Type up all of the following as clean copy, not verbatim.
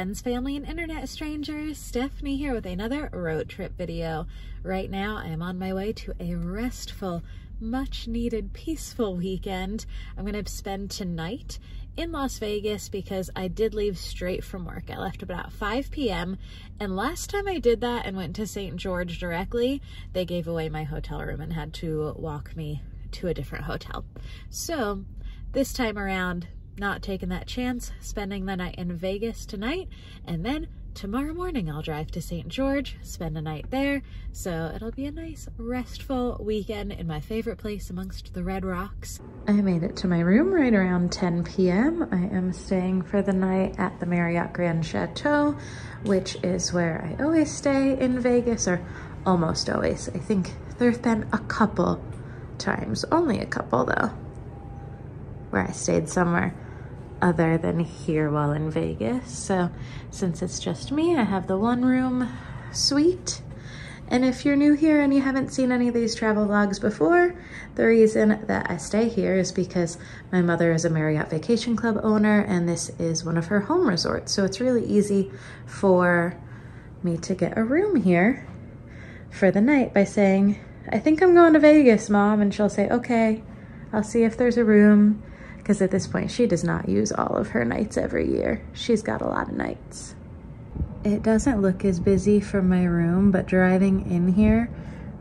friends, family, and internet strangers. Stephanie here with another road trip video. Right now, I am on my way to a restful, much needed, peaceful weekend. I'm gonna spend tonight in Las Vegas because I did leave straight from work. I left about 5 p.m. and last time I did that and went to St. George directly, they gave away my hotel room and had to walk me to a different hotel. So this time around, not taking that chance, spending the night in Vegas tonight, and then tomorrow morning I'll drive to St. George, spend a night there. So it'll be a nice restful weekend in my favorite place amongst the Red Rocks. I made it to my room right around 10 p.m. I am staying for the night at the Marriott Grand Chateau, which is where I always stay in Vegas, or almost always. I think there's been a couple times, only a couple though, where I stayed somewhere other than here while in Vegas. So since it's just me, I have the one room suite. And if you're new here and you haven't seen any of these travel vlogs before, the reason that I stay here is because my mother is a Marriott Vacation Club owner and this is one of her home resorts. So it's really easy for me to get a room here for the night by saying, I think I'm going to Vegas, Mom. And she'll say, okay, I'll see if there's a room. Because at this point, she does not use all of her nights every year. She's got a lot of nights. It doesn't look as busy from my room, but driving in here,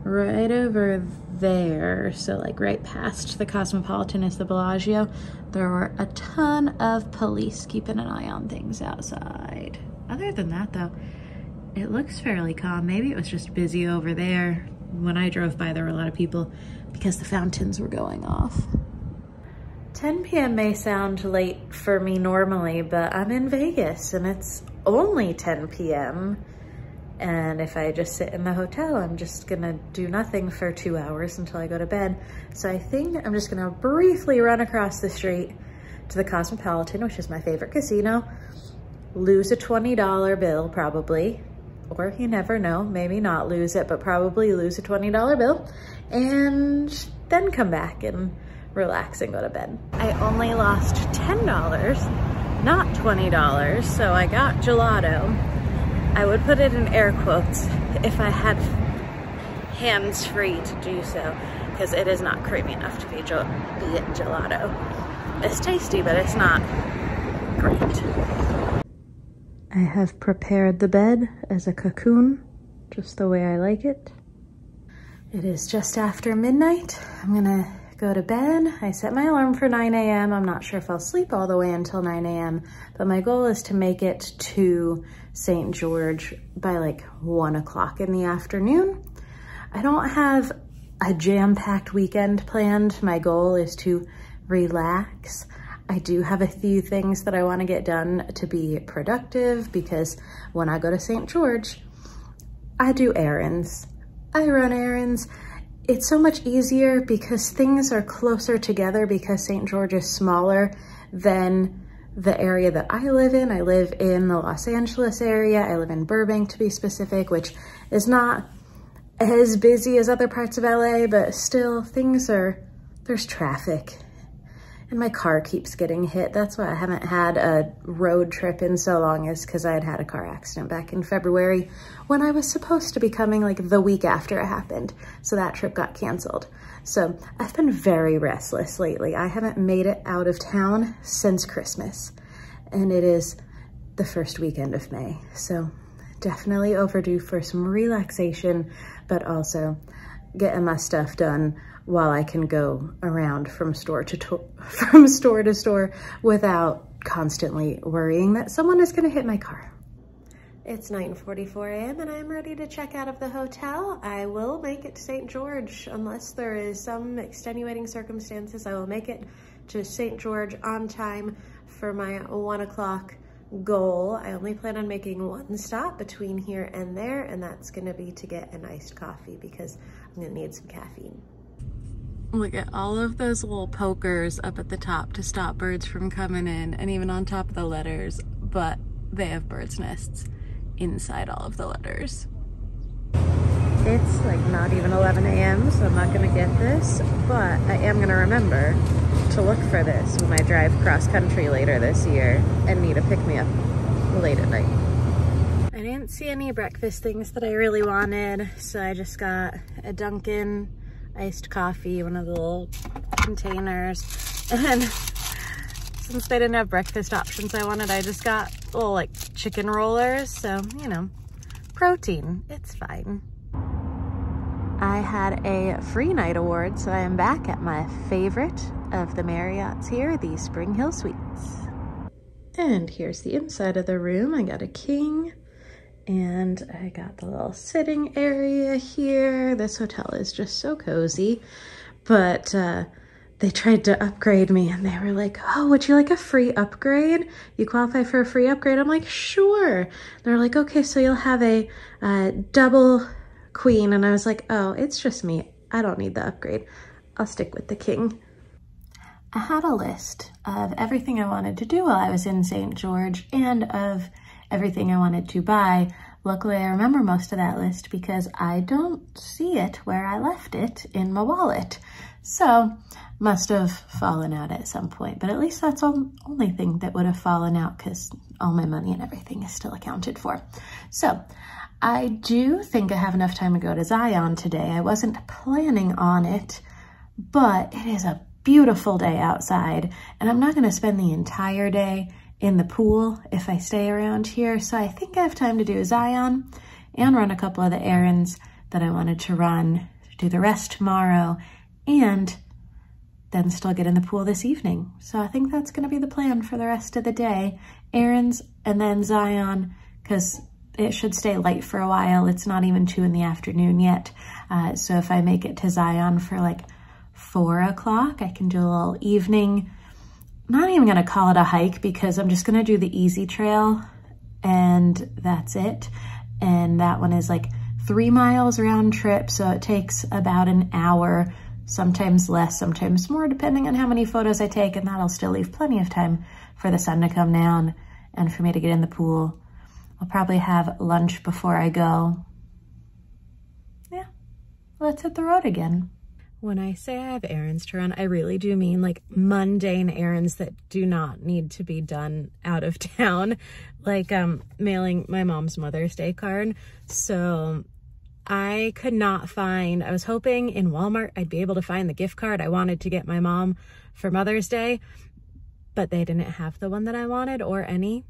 right over there, so like right past the Cosmopolitan is the Bellagio, there were a ton of police keeping an eye on things outside. Other than that though, it looks fairly calm. Maybe it was just busy over there. When I drove by, there were a lot of people because the fountains were going off. 10 p.m. may sound late for me normally, but I'm in Vegas and it's only 10 p.m. And if I just sit in the hotel, I'm just gonna do nothing for 2 hours until I go to bed. So I think I'm just gonna briefly run across the street to the Cosmopolitan, which is my favorite casino, lose a $20 bill probably, or you never know, maybe not lose it, but probably lose a $20 bill, and then come back and relax and go to bed. I only lost $10, not $20, so I got gelato. I would put it in air quotes if I had hands free to do so, because it is not creamy enough to be gelato. It's tasty, but it's not great. I have prepared the bed as a cocoon, just the way I like it. It is just after midnight. I'm gonna go to bed. I set my alarm for 9 a.m. I'm not sure if I'll sleep all the way until 9 a.m., but my goal is to make it to St. George by like 1 o'clock in the afternoon. I don't have a jam-packed weekend planned. My goal is to relax. I do have a few things that I want to get done to be productive because when I go to St. George, I do errands. I run errands. It's so much easier because things are closer together because St. George is smaller than the area that I live in. I live in the Los Angeles area. I live in Burbank to be specific, which is not as busy as other parts of LA, but still there's traffic. And my car keeps getting hit. That's why I haven't had a road trip in so long, is because I had a car accident back in February when I was supposed to be coming like the week after it happened. So that trip got canceled. So I've been very restless lately. I haven't made it out of town since Christmas, and it is the first weekend of May. So definitely overdue for some relaxation, but also getting my stuff done while I can go around from store to store without constantly worrying that someone is gonna hit my car. It's 9:44 a.m. and I'm ready to check out of the hotel. I will make it to St. George unless there is some extenuating circumstances. I will make it to St. George on time for my 1 o'clock goal. I only plan on making one stop between here and there, and that's gonna be to get an iced coffee because I'm gonna need some caffeine. Look at all of those little pokers up at the top to stop birds from coming in, and even on top of the letters, but they have birds' nests inside all of the letters. It's like not even 11 a.m. so I'm not gonna get this, but I am gonna remember to look for this when I drive cross country later this year and need a pick-me-up. late at night. I didn't see any breakfast things that I really wanted, so I just got a Dunkin' iced coffee, one of the little containers, and since they didn't have breakfast options I wanted, I just got little like chicken rollers, so you know, protein, it's fine. I had a free night award, so I am back at my favorite of the Marriotts here, the Spring Hill Suites. And here's the inside of the room. I got a king, and I got the little sitting area here. This hotel is just so cozy, but they tried to upgrade me and they were like, oh, would you like a free upgrade? You qualify for a free upgrade? I'm like, sure. They're like, okay, so you'll have a double queen. And I was like, oh, it's just me. I don't need the upgrade. I'll stick with the king. I had a list of everything I wanted to do while I was in St. George and of everything I wanted to buy. Luckily, I remember most of that list because I don't see it where I left it in my wallet. So, must have fallen out at some point, but at least that's the only thing that would have fallen out because all my money and everything is still accounted for. So, I do think I have enough time to go to Zion today. I wasn't planning on it, but it is a beautiful day outside, and I'm not going to spend the entire day in the pool if I stay around here. So I think I have time to do Zion and run a couple of the errands that I wanted to run, do the rest tomorrow, and then still get in the pool this evening. So I think that's going to be the plan for the rest of the day. Errands and then Zion, because it should stay light for a while. It's not even 2 in the afternoon yet. So if I make it to Zion for like 4 o'clock, I can do a little evening. I'm not even gonna call it a hike because I'm just gonna do the easy trail and that's it. And that one is like 3 miles round trip. So it takes about an hour, sometimes less, sometimes more, depending on how many photos I take. And that'll still leave plenty of time for the sun to come down and for me to get in the pool. I'll probably have lunch before I go. Yeah, let's hit the road again. When I say I have errands to run, I really do mean like mundane errands that do not need to be done out of town, like mailing my mom's Mother's Day card. So I could not find, I was hoping in Walmart I'd be able to find the gift card I wanted to get my mom for Mother's Day, but they didn't have the one that I wanted or any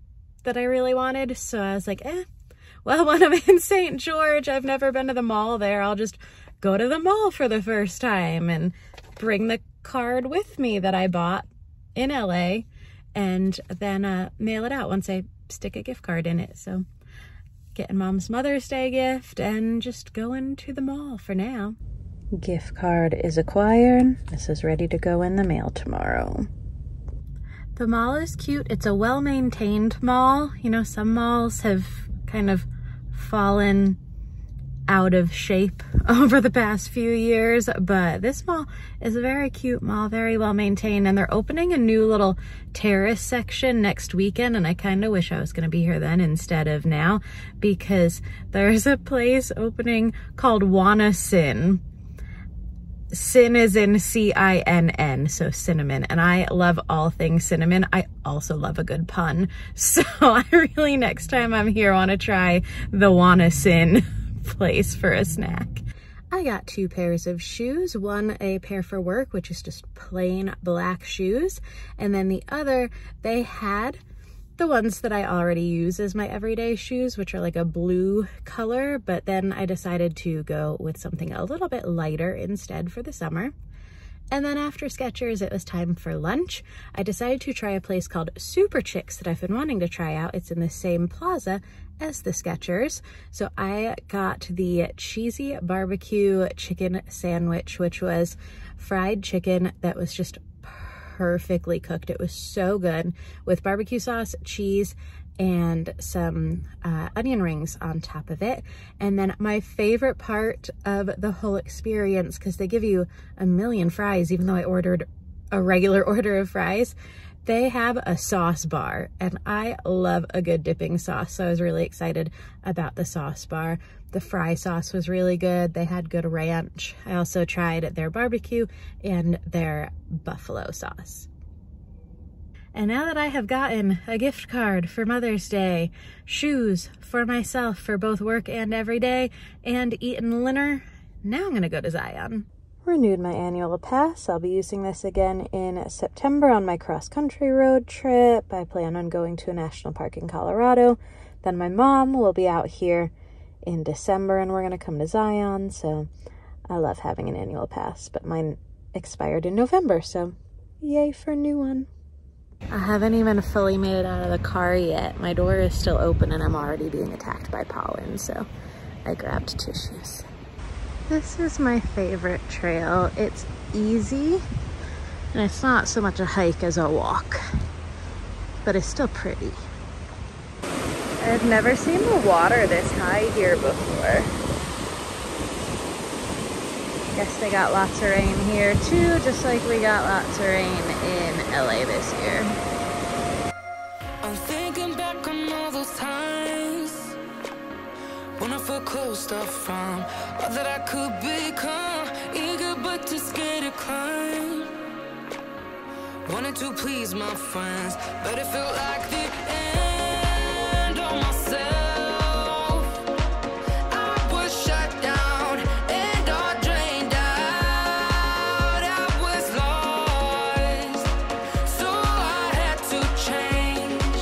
that I really wanted. So I was like, well, when I'm in St. George, I've never been to the mall there. I'll just go to the mall for the first time and bring the card with me that I bought in LA and then mail it out once I stick a gift card in it. So getting mom's Mother's Day gift and just going to the mall for now. Gift card is acquired. This is ready to go in the mail tomorrow. The mall is cute. It's a well-maintained mall. You know, some malls have kind of fallen out of shape over the past few years, but this mall is a very cute mall, very well maintained, and they're opening a new little terrace section next weekend, and I kind of wish I was going to be here then instead of now, because there's a place opening called Wanna Sin. Sin is in C-I-N-N, so cinnamon, and I love all things cinnamon. I also love a good pun, so I really, next time I'm here, want to try the Wanna Sin place for a snack. I got 2 pairs of shoes, one a pair for work, which is just plain black shoes, and then the other, they had the ones that I already use as my everyday shoes, which are like a blue color, but then I decided to go with something a little bit lighter instead for the summer. And then after Skechers, it was time for lunch. I decided to try a place called Super Chicks that I've been wanting to try out. It's in the same plaza as the Skechers. So I got the cheesy barbecue chicken sandwich, which was fried chicken that was just perfectly cooked. It was so good with barbecue sauce, cheese, and some onion rings on top of it. And then my favorite part of the whole experience, because they give you a million fries, even though I ordered a regular order of fries, they have a sauce bar, and I love a good dipping sauce, so I was really excited about the sauce bar. The fry sauce was really good. They had good ranch. I also tried their barbecue and their buffalo sauce. And now that I have gotten a gift card for Mother's Day, shoes for myself for both work and every day, and eaten dinner, now I'm gonna go to Zion. Renewed my annual pass. I'll be using this again in September on my cross-country road trip. I plan on going to a national park in Colorado. Then my mom will be out here in December and we're gonna come to Zion. So I love having an annual pass, but mine expired in November, so yay for a new one. I haven't even fully made it out of the car yet. My door is still open and I'm already being attacked by pollen, so I grabbed tissues. This is my favorite trail. It's easy and it's not so much a hike as a walk, but it's still pretty. I've never seen the water this high here before. Guess they got lots of rain here too, just like we got lots of rain in LA this year. I'm thinking back on all those times when I felt closed off from all that I could become, eager but too scared to climb. Wanted to please my friends, but it felt like the end of myself. I was shut down and all drained out. I was lost, so I had to change.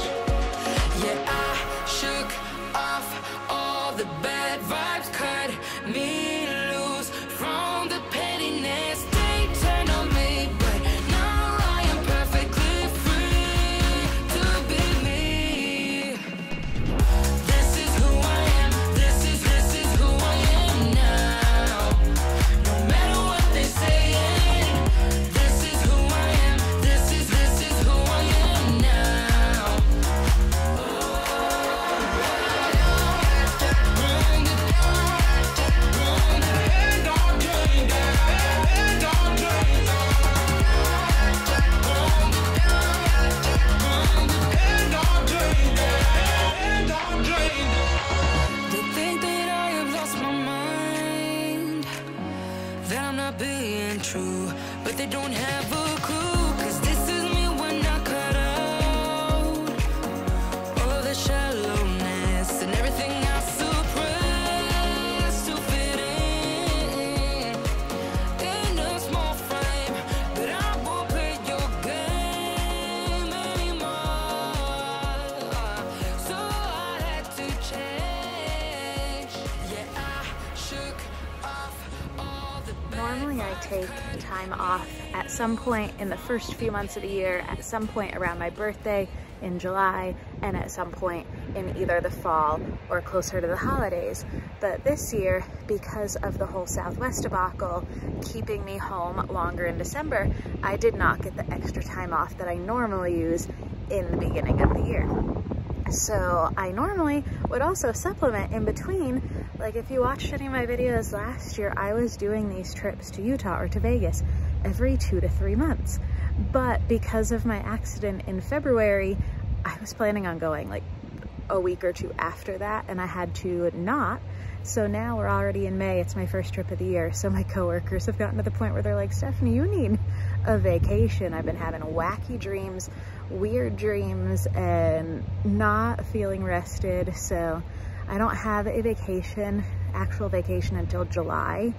Yeah, I shook off all the bad vibes, cut me loose from the pettiness they turned on me. But now I am perfectly free to be me. This is who I am. This is who I am now. No matter what they say, this is who I am. This is who I am now. They think that I have lost my mind, that I'm not being true, but they don't have a clue, 'cause this is me when I cut out all the shallowness and everything I suppress to fit in a small frame. But I won't play your game anymore, so I had to change. Yeah, I shook off all the bad. Normally I take time off at some point in the first few months of the year, at some point around my birthday in July, and at some point in either the fall or closer to the holidays. But this year, because of the whole Southwest debacle keeping me home longer in December, I did not get the extra time off that I normally use in the beginning of the year. So I normally would also supplement in between. Like if you watched any of my videos last year, I was doing these trips to Utah or to Vegas every 2 to 3 months. But because of my accident in February, I was planning on going like a week or two after that, and I had to not. So now we're already in May. It's my first trip of the year. So my coworkers have gotten to the point where they're like, Stephanie, you need a vacation. I've been having wacky dreams, weird dreams, and not feeling rested. So I don't have a vacation, actual vacation, until July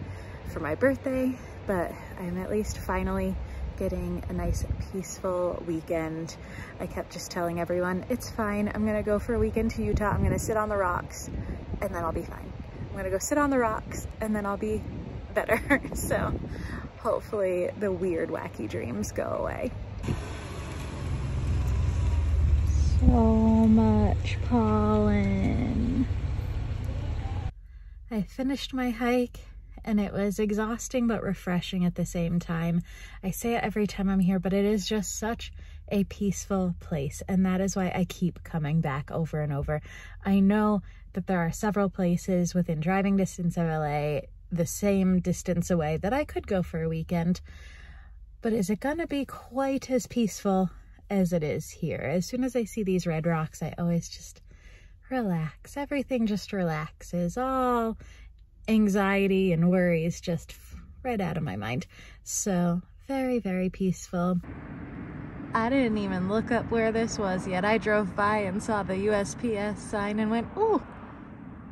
for my birthday, but I'm at least finally getting a nice peaceful weekend. I kept just telling everyone, it's fine. I'm gonna go for a weekend to Utah. I'm gonna sit on the rocks and then I'll be fine. I'm gonna go sit on the rocks and then I'll be better. So hopefully the weird, wacky dreams go away. So much pollen. I finished my hike and it was exhausting but refreshing at the same time. I say it every time I'm here, but it is just such a peaceful place, and that is why I keep coming back over and over. I know that there are several places within driving distance of LA, the same distance away, that I could go for a weekend, but is it gonna be quite as peaceful as it is here? As soon as I see these red rocks, I always just relax. Everything just relaxes. All anxiety and worries just right out of my mind. So very, very peaceful. I didn't even look up where this was yet. I drove by and saw the USPS sign and went, ooh,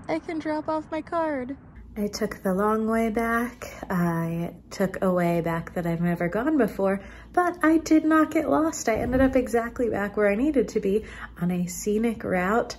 I can drop off my card. I took the long way back. I took a way back that I've never gone before, but I did not get lost. I ended up exactly back where I needed to be on a scenic route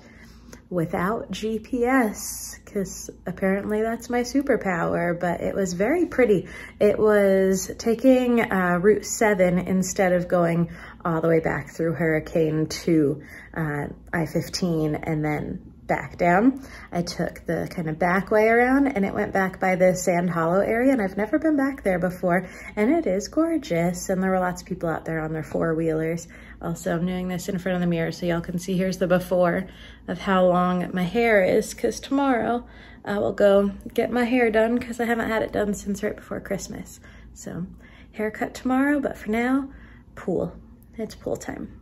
without GPS, because apparently that's my superpower, but it was very pretty. It was taking Route 7 instead of going all the way back through Hurricane to I-15 and then back down. I took the kind of back way around and it went back by the Sand Hollow area, and I've never been back there before, and it is gorgeous. And there were lots of people out there on their four-wheelers. Also, I'm doing this in front of the mirror so y'all can see here's the before of how long my hair is, because tomorrow I will go get my hair done because I haven't had it done since right before Christmas. So haircut tomorrow, but for now, pool. It's pool time.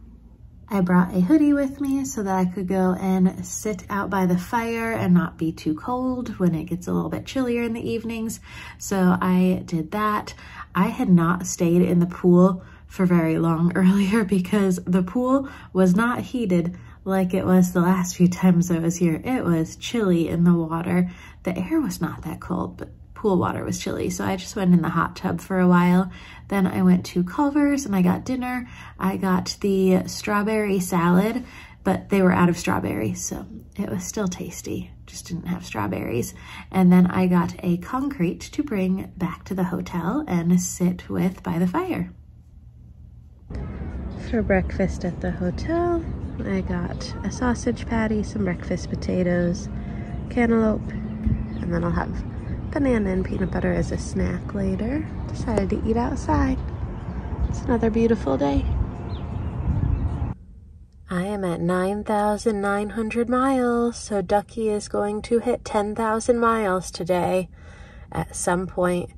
I brought a hoodie with me so that I could go and sit out by the fire and not be too cold when it gets a little bit chillier in the evenings. So I did that. I had not stayed in the pool for very long earlier because the pool was not heated like it was the last few times I was here. It was chilly in the water. The air was not that cold, but pool water was chilly, so I just went in the hot tub for a while. Then I went to Culver's and I got dinner. I got the strawberry salad, but they were out of strawberries, so it was still tasty, just didn't have strawberries. And then I got a concrete to bring back to the hotel and sit with by the fire. For breakfast at the hotel, I got a sausage patty, some breakfast potatoes, cantaloupe, and then I'll have banana and peanut butter as a snack later. Decided to eat outside. It's another beautiful day. I am at 9,900 miles, so Ducky is going to hit 10,000 miles today at some point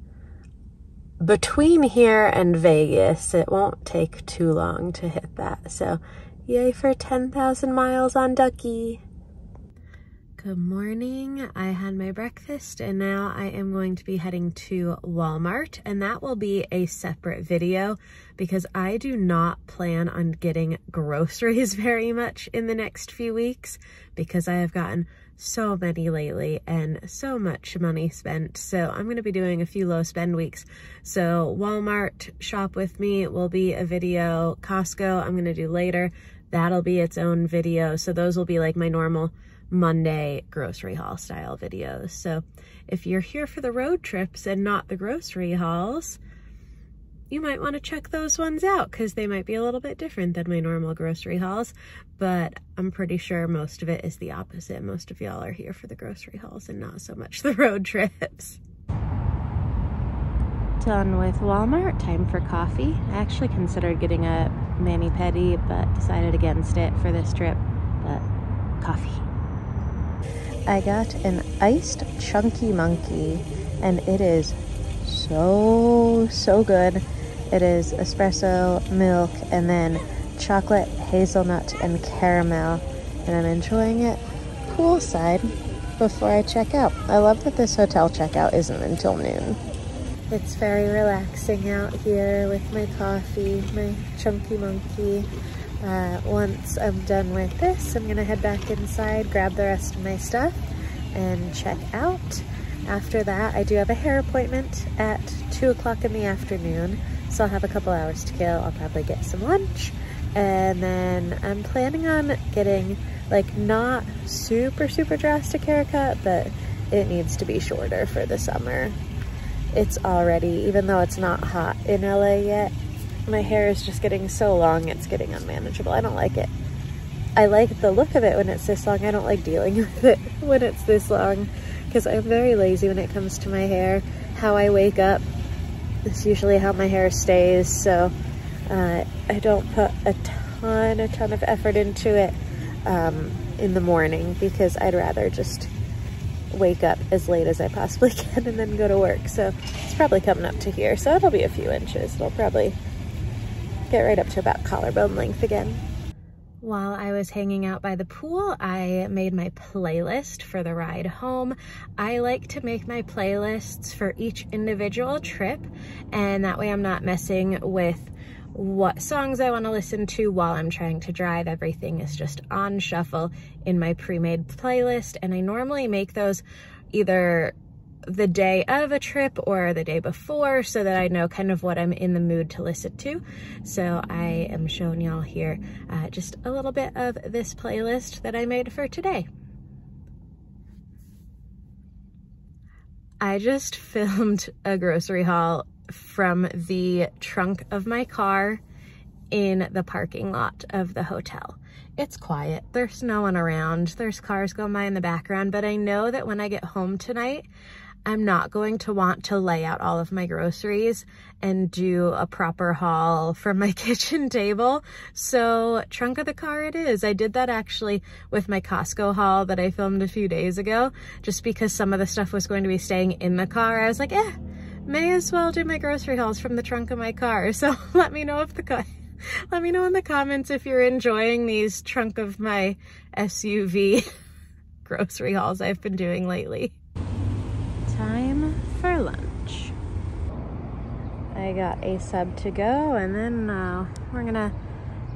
between here and Vegas. It won't take too long to hit that, so yay for 10,000 miles on Ducky. Good morning. I had my breakfast and now I am going to be heading to Walmart, and that will be a separate video because I do not plan on getting groceries very much in the next few weeks because I have gotten so many lately and so much money spent. So I'm going to be doing a few low spend weeks. So Walmart shop with me will be a video. Costco I'm going to do later. That'll be its own video. So those will be like my normal Monday grocery haul style videos. So if you're here for the road trips and not the grocery hauls, you might want to check those ones out because they might be a little bit different than my normal grocery hauls, but I'm pretty sure most of it is the opposite. Most of y'all are here for the grocery hauls and not so much the road trips. Done with Walmart, time for coffee. I actually considered getting a mani-pedi, but decided against it for this trip, but coffee. I got an iced Chunky Monkey, and it is so good. It is espresso, milk, and then chocolate, hazelnut, and caramel, and I'm enjoying it poolside before I check out. I love that this hotel checkout isn't until noon. It's very relaxing out here with my coffee, my Chunky Monkey. Once I'm done with this, I'm gonna head back inside, grab the rest of my stuff, and check out. After that, I do have a hair appointment at 2 o'clock in the afternoon, so I'll have a couple hours to kill. I'll probably get some lunch, and then I'm planning on getting, like, not super drastic haircut, but it needs to be shorter for the summer. It's already, even though it's not hot in LA yet, my hair is just getting so long, it's getting unmanageable. I don't like it. I like the look of it when it's this long. I don't like dealing with it when it's this long because I'm very lazy when it comes to my hair. How I wake up is usually how my hair stays, so I don't put a ton of effort into it in the morning because I'd rather just wake up as late as I possibly can and then go to work. So it's probably coming up to here, so it'll be a few inches. It'll probably get right up to about collarbone length again. While I was hanging out by the pool, I made my playlist for the ride home. I like to make my playlists for each individual trip, and that way I'm not messing with what songs I want to listen to while I'm trying to drive. Everything is just on shuffle in my pre-made playlist, and I normally make those either the day of a trip or the day before so that I know kind of what I'm in the mood to listen to. So I am showing y'all here just a little bit of this playlist that I made for today. I just filmed a grocery haul from the trunk of my car in the parking lot of the hotel. It's quiet, there's no one around, there's cars going by in the background, but I know that when I get home tonight, I'm not going to want to lay out all of my groceries and do a proper haul from my kitchen table. So trunk of the car it is. I did that actually with my Costco haul that I filmed a few days ago, just because some of the stuff was going to be staying in the car. I was like, may as well do my grocery hauls from the trunk of my car. So let me know let me know in the comments if you're enjoying these trunk of my SUV grocery hauls I've been doing lately. Time for lunch. I got a sub to go, and then we're gonna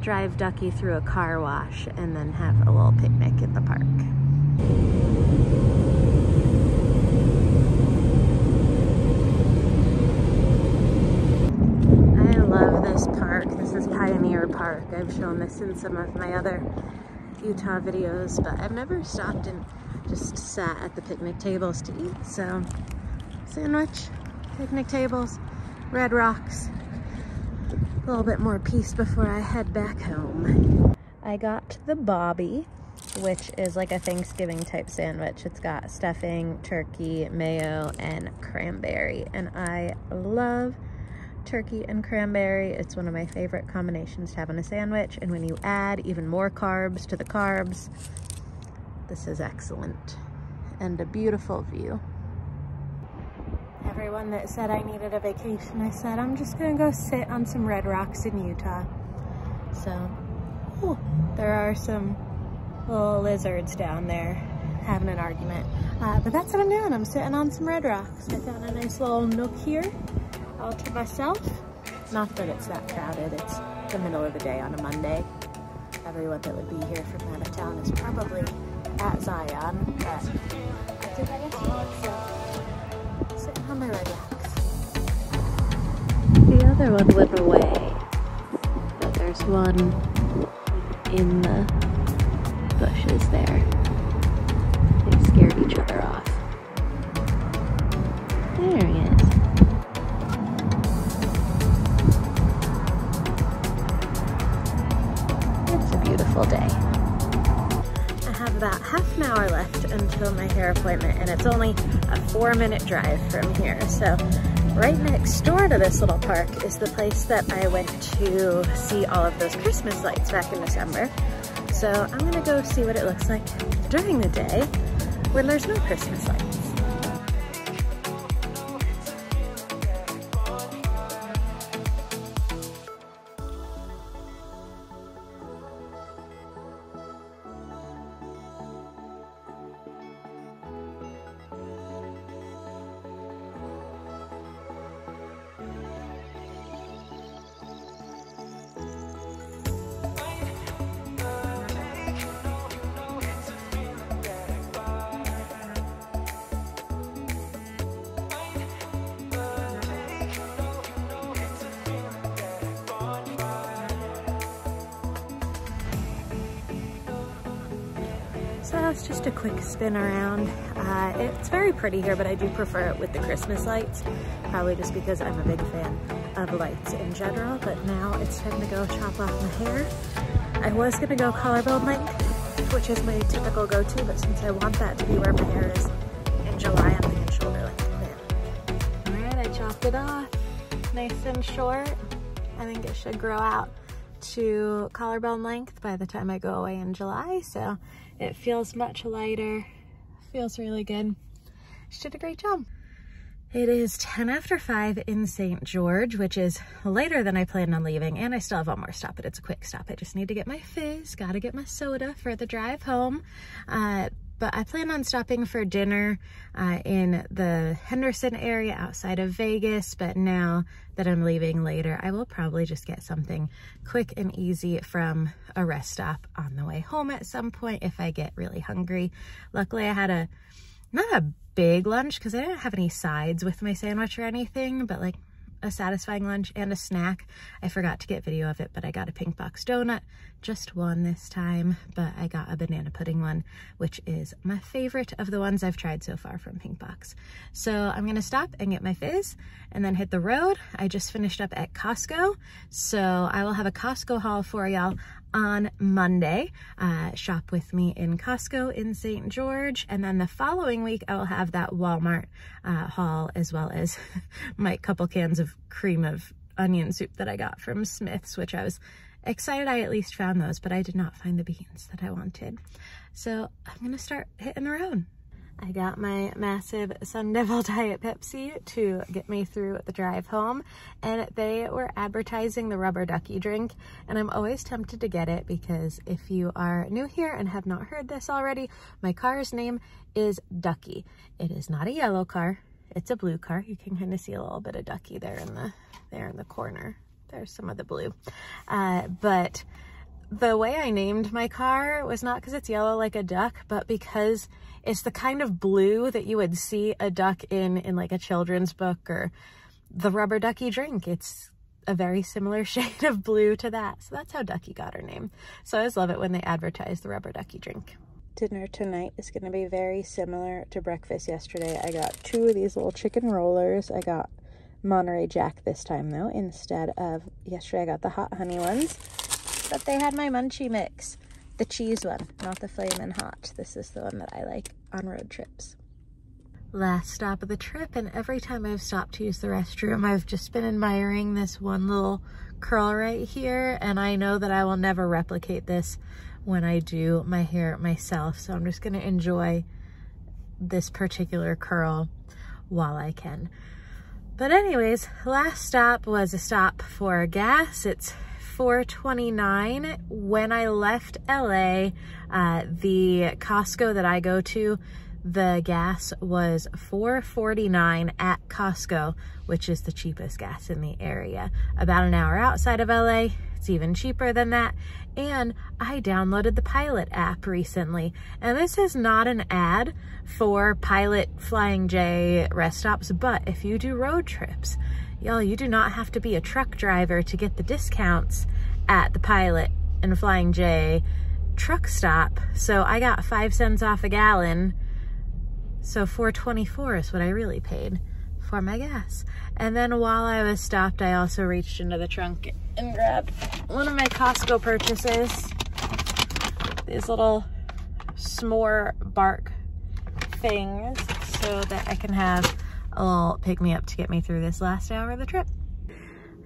drive Ducky through a car wash and then have a little picnic in the park. I love this park. This is Pioneer Park. I've shown this in some of my other Utah videos, but I've never stopped and just sat at the picnic tables to eat. So sandwich, picnic tables, red rocks, a little bit more peace before I head back home. I got the Bobby, which is like a Thanksgiving type sandwich. It's got stuffing, turkey, mayo, and cranberry, and I love turkey and cranberry. It's one of my favorite combinations to have on a sandwich, and when you add even more carbs to the carbs, this is excellent. And a beautiful view. Everyone that said I needed a vacation, I said I'm just gonna go sit on some red rocks in Utah. So, there are some little lizards down there having an argument. But that's what I'm doing. I'm sitting on some red rocks. I found a nice little nook here all to myself. Not that it's that crowded. It's the middle of the day on a Monday. Everyone that would be here from out of town is probably at Zion, but I did that yesterday, so sitting on my red rocks. The other one went away, but there's one in the bushes there. They scared each other off. There he is. It's a beautiful day. About half an hour left until my hair appointment, and it's only a 4-minute drive from here. So right next door to this little park is the place that I went to see all of those Christmas lights back in December. So I'm gonna go see what it looks like during the day when there's no Christmas lights. So it's just a quick spin around. It's very pretty here, but I do prefer it with the Christmas lights, probably just because I'm a big fan of lights in general. But now it's time to go chop off my hair. I was gonna go collarbone length, which is my typical go-to, but since I want that to be where my hair is in July, I'm thinking shoulder length now. All right, I chopped it off, nice and short. I think it should grow out to collarbone length by the time I go away in July, so it feels much lighter, feels really good. She did a great job. It is 10 after 5 in St. George, which is later than I planned on leaving, and I still have one more stop, but it's a quick stop. I just need to get my fizz, gotta get my soda for the drive home. But I plan on stopping for dinner in the Henderson area outside of Vegas. But now that I'm leaving later, I will probably just get something quick and easy from a rest stop on the way home at some point if I get really hungry. Luckily, I had not a big lunch because I didn't have any sides with my sandwich or anything, but like a satisfying lunch and a snack. I forgot to get video of it, but I got a pink box donut, just one this time, but I got a banana pudding one, which is my favorite of the ones I've tried so far from Pink Box. So I'm gonna stop and get my fizz and then hit the road. I just finished up at Costco, so I will have a Costco haul for y'all on Monday. Shop with me in Costco in St. George, and then the following week I will have that Walmart haul, as well as my couple cans of cream of onion soup that I got from Smith's, which I was excited I at least found those, but I did not find the beans that I wanted. So I'm gonna start hitting the road. I got my massive Sun Devil Diet Pepsi to get me through the drive home, and they were advertising the rubber ducky drink, and I'm always tempted to get it because if you are new here and have not heard this already, my car's name is Ducky. It is not a yellow car, it's a blue car. You can kind of see a little bit of Ducky there in the corner. There's some of the blue. But the way I named my car was not because it's yellow like a duck, but because it's the kind of blue that you would see a duck in like a children's book, or the rubber ducky drink. It's a very similar shade of blue to that. So that's how Ducky got her name. So I always love it when they advertise the rubber ducky drink. Dinner tonight is going to be very similar to breakfast yesterday. I got 2 of these little chicken rollers. I got Monterey Jack this time though, instead of yesterday I got the hot honey ones. But they had my munchie mix, the cheese one, not the flamin' hot. This is the one that I like on road trips. Last stop of the trip, and every time I've stopped to use the restroom, I've just been admiring this one little curl right here, and I know that I will never replicate this when I do my hair myself, so I'm just gonna enjoy this particular curl while I can. But anyways, last stop was a stop for gas. It's $4.29. When I left LA, the Costco that I go to, the gas was $4.49 at Costco, which is the cheapest gas in the area. About an hour outside of LA, it's even cheaper than that. And I downloaded the Pilot app recently, and this is not an ad for Pilot Flying J rest stops, but if you do road trips, y'all, you do not have to be a truck driver to get the discounts at the Pilot and Flying J truck stop. So I got 5 cents off a gallon, so $4.24 is what I really paid for my gas. And then while I was stopped, I also reached into the trunk and grabbed one of my Costco purchases, these little s'more bark things, so that I can have a little pick-me-up to get me through this last hour of the trip.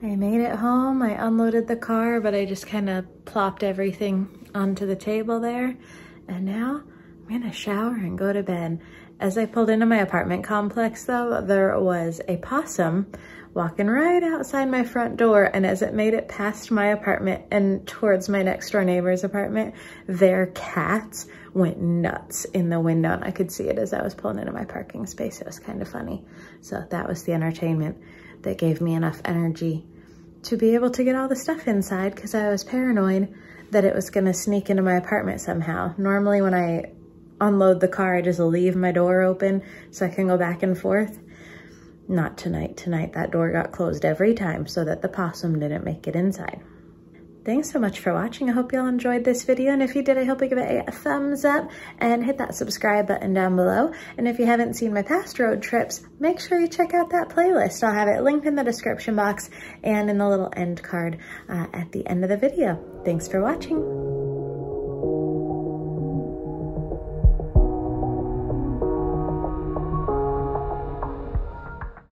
I made it home. I unloaded the car, but I just kind of plopped everything onto the table there. And now I'm gonna shower and go to bed. As I pulled into my apartment complex though, there was a possum walking right outside my front door, and as it made it past my apartment and towards my next door neighbor's apartment, their cats went nuts in the window, and I could see it as I was pulling into my parking space. It was kind of funny. So that was the entertainment that gave me enough energy to be able to get all the stuff inside, because I was paranoid that it was gonna sneak into my apartment somehow. Normally when I unload the car, I just leave my door open so I can go back and forth. Not tonight. Tonight that door got closed every time so that the possum didn't make it inside. Thanks so much for watching. I hope y'all enjoyed this video, and if you did, I hope you give it a thumbs up and hit that subscribe button down below. And if you haven't seen my past road trips, make sure you check out that playlist. I'll have it linked in the description box and in the little end card at the end of the video. Thanks for watching.